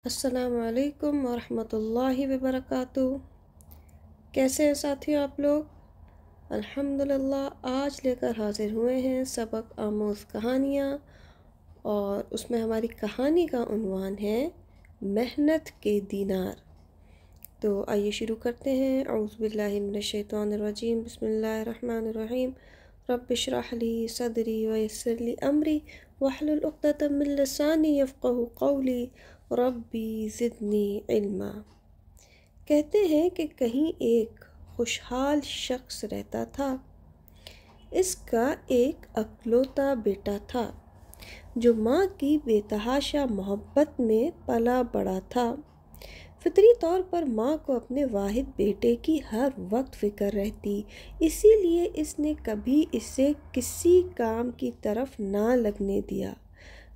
अस्सलाम वालेकुम वरहमतुल्लाहि वबरकातुहू। कैसे हैं साथियों आप लोग? अल्हम्दुलिल्लाह आज लेकर हाजिर हुए हैं सबक आमोज़ कहानियाँ, और उसमें हमारी कहानी का उन्वान है मेहनत के दीनार। तो आइए शुरू करते हैं। औज़ु बिल्लाहि मिनश शैतानिर रजीम, बिस्मिल्लाहिर रहमानिर रहीम। रब्बि इश्रह ली सदरी व यस्सिर ली अमरी वहलुल उक़दतम मिन लिसानी यफ़क़हू क़ौली रब्बी ज़िदनी इल्मा। कहते हैं कि कहीं एक खुशहाल शख्स रहता था। इसका एक अकलौता बेटा था जो माँ की बेतहाशा मोहब्बत में पला बड़ा था। फितरी तौर पर माँ को अपने वाहिद बेटे की हर वक्त फ़िक्र रहती, इसीलिए इसने कभी इसे किसी काम की तरफ ना लगने दिया।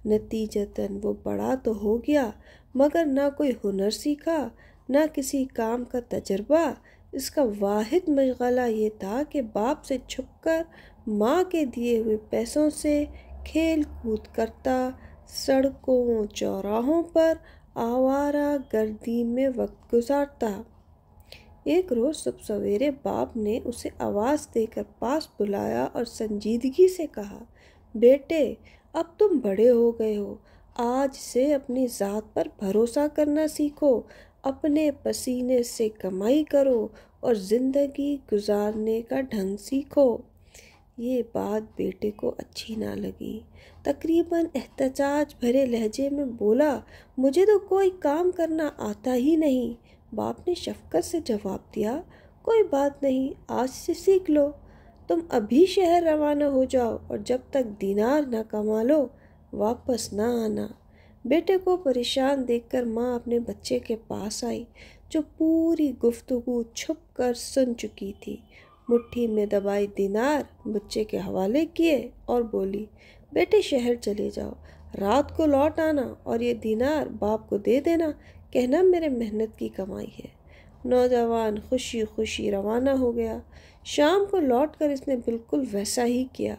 नतीजतन वो बड़ा तो हो गया, मगर ना कोई हुनर सीखा, ना किसी काम का तजर्बा। इसका वाहिद मशगला ये था कि बाप से छुपकर माँ के दिए हुए पैसों से खेल कूद करता, सड़कों चौराहों पर आवारा गर्दी में वक्त गुजारता। एक रोज़ सुबह सवेरे बाप ने उसे आवाज़ देकर पास बुलाया और संजीदगी से कहा, बेटे, अब तुम बड़े हो गए हो, आज से अपनी ज़ात पर भरोसा करना सीखो, अपने पसीने से कमाई करो और ज़िंदगी गुजारने का ढंग सीखो। ये बात बेटे को अच्छी ना लगी। तकरीबन एहतजाज भरे लहजे में बोला, मुझे तो कोई काम करना आता ही नहीं। बाप ने शफ़क़त से जवाब दिया, कोई बात नहीं, आज से सीख लो। तुम अभी शहर रवाना हो जाओ और जब तक दीनार ना कमा लो वापस ना आना। बेटे को परेशान देखकर माँ अपने बच्चे के पास आई, जो पूरी गुफ्तगू छुप कर सुन चुकी थी। मुट्ठी में दबाई दीनार बच्चे के हवाले किए और बोली, बेटे शहर चले जाओ, रात को लौट आना और ये दीनार बाप को दे देना, कहना मेरे मेहनत की कमाई है। नौजवान खुशी खुशी रवाना हो गया। शाम को लौटकर इसने बिल्कुल वैसा ही किया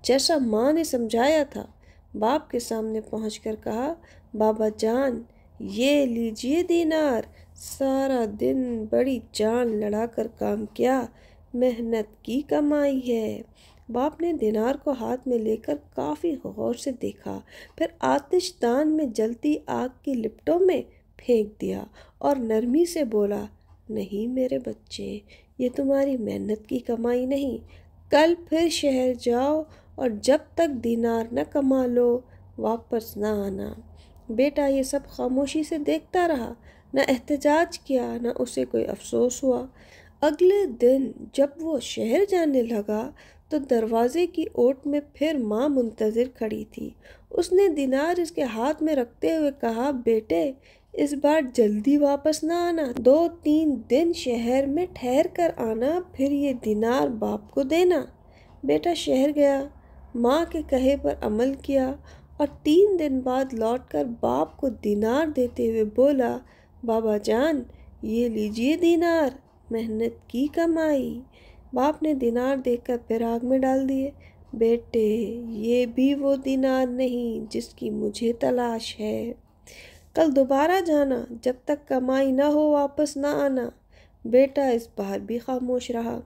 जैसा माँ ने समझाया था। बाप के सामने पहुंचकर कहा, बाबा जान, ये लीजिए दीनार। सारा दिन बड़ी जान लड़ाकर काम किया, मेहनत की कमाई है। बाप ने दीनार को हाथ में लेकर काफ़ी गौर से देखा, फिर आतिशदान में जलती आग की लिपटों में फेंक दिया और नरमी से बोला, नहीं मेरे बच्चे, ये तुम्हारी मेहनत की कमाई नहीं। कल फिर शहर जाओ और जब तक दीनार न कमा लो वापस ना आना। बेटा ये सब खामोशी से देखता रहा, न एहतजाज किया, न उसे कोई अफसोस हुआ। अगले दिन जब वो शहर जाने लगा तो दरवाजे की ओट में फिर माँ मुंतज़िर खड़ी थी। उसने दीनार इसके हाथ में रखते हुए कहा, बेटे इस बार जल्दी वापस ना आना, 2-3 दिन शहर में ठहर कर आना, फिर ये दीनार बाप को देना। बेटा शहर गया, माँ के कहे पर अमल किया और 3 दिन बाद लौटकर बाप को दीनार देते हुए बोला, बाबा जान, ये लीजिए दीनार, मेहनत की कमाई। बाप ने दीनार देखकर फिर आग में डाल दिए। बेटे ये भी वो दीनार नहीं जिसकी मुझे तलाश है। कल दोबारा जाना, जब तक कमाई ना हो वापस ना आना। बेटा इस बार भी खामोश रहा।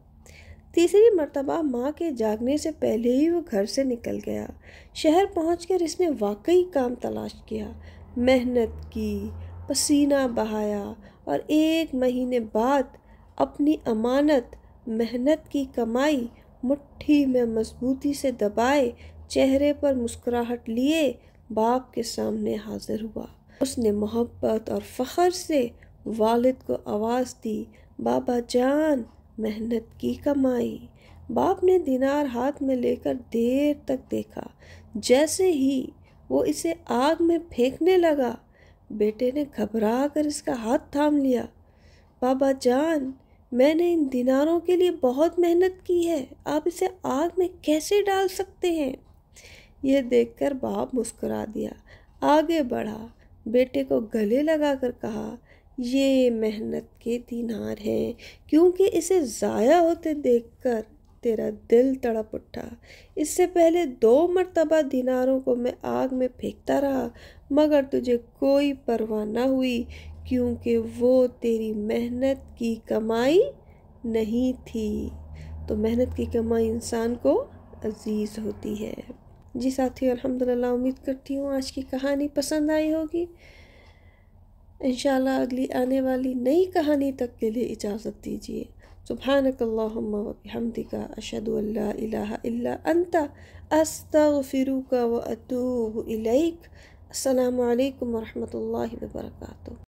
तीसरी मर्तबा माँ के जागने से पहले ही वो घर से निकल गया। शहर पहुंचकर इसने वाकई काम तलाश किया, मेहनत की, पसीना बहाया और 1 महीने बाद अपनी अमानत मेहनत की कमाई मुट्ठी में मजबूती से दबाए, चेहरे पर मुस्कुराहट लिए बाप के सामने हाजिर हुआ। उसने मोहब्बत और फ़ख्र से वालिद को आवाज़ दी, बाबा जान, मेहनत की कमाई। बाप ने दीनार हाथ में लेकर देर तक देखा। जैसे ही वो इसे आग में फेंकने लगा, बेटे ने घबरा कर इसका हाथ थाम लिया। बाबा जान, मैंने इन दीनारों के लिए बहुत मेहनत की है, आप इसे आग में कैसे डाल सकते हैं? यह देखकर बाप मुस्कुरा दिया, आगे बढ़ा, बेटे को गले लगाकर कहा, ये मेहनत के दीनार हैं, क्योंकि इसे ज़ाया होते देखकर تیرا دل تڑپ اٹھا۔ اس سے پہلے 2 مرتبہ دیناروں کو میں آگ میں پھینکتا رہا مگر تجھے کوئی پرواہ نہ ہوئی، کیونکہ وہ تیری محنت کی کمائی نہیں تھی۔ تو محنت کی کمائی انسان کو عزیز ہوتی ہے۔ جی ساتھیو، الحمدللہ امید کرتی ہوں آج کی کہانی پسند آئی ہوگی۔ انشاءاللہ اگلی آنے والی نئی کہانی تک کے لیے اجازت دیجیے۔ سبحانک اللہم و بحمدک، اشہد ان لا الہ الا انت، استغفرک و اتوب الیک۔ السلام علیکم ورحمۃ اللہ وبرکاتہ۔